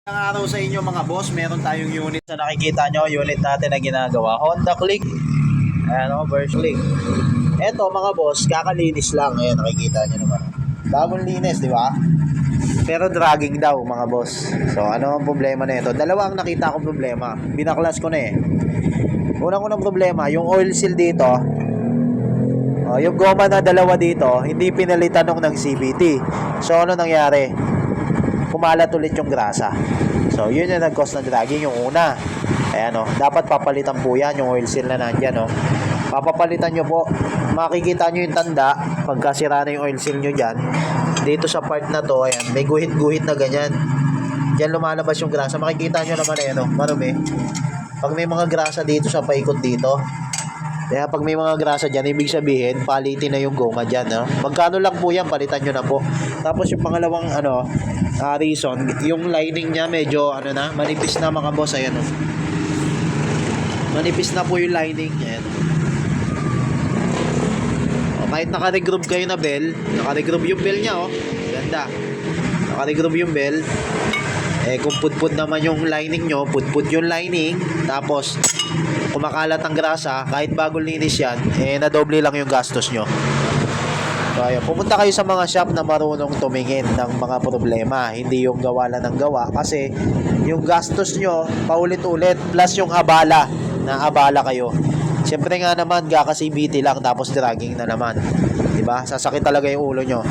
Ang araw sa inyo mga boss, meron tayong unit sa nakikita nyo, unit natin na ginagawa. Honda Click. Ayan o, Verge Click. Eto mga boss, kakalinis lang. Ayan, nakikita nyo naman. Bagong linis, di ba? Pero dragging daw mga boss. So ano ang problema na ito? Dalawa ang nakita kong problema. Binaklas ko na eh. Unang problema, yung oil seal dito. Yung goma na dalawa dito, hindi pinalitan nung ng CVT. So ano nangyari? Kumalat ulit yung grasa. So yun yung nag-cause ng dragging, yung una. Ayan o, dapat papalitan po yan, yung oil seal na nandyan o. Papapalitan nyo po. Makikita nyo yung tanda pagka sira na yung oil seal nyo dyan. Dito sa part na to, ayan, may guhit-guhit na ganyan. Diyan lumalabas yung grasa. Makikita nyo naman ayan o, marumi. Pag may mga grasa dito sa paikot dito, kaya pag may mga grasa dyan, ibig sabihin, palitin na yung goma dyan. No? Magkano lang po yan, palitan nyo na po. Tapos yung pangalawang reason, yung lining niya medyo manipis na mga boss. Ayan, oh. Manipis na po yung lining. Ayan. Oh, kahit naka-regroove kayo na bell, naka-regroove yung bell niya. Oh. Ganda. Naka-regroove yung bell. Kung pudpud naman yung lining nyo, pudpud yung lining, tapos kumakalat ang grasa, kahit bagong linis yan, nadoble lang yung gastos nyo. So ayun, pumunta kayo sa mga shop na marunong tumingin ng mga problema, hindi yung gawa lang ng gawa, kasi yung gastos nyo paulit-ulit, plus yung abala, na abala kayo. Siyempre nga naman, kaka-CVT lang, tapos dragging na naman, diba? Sasakit talaga yung ulo nyo.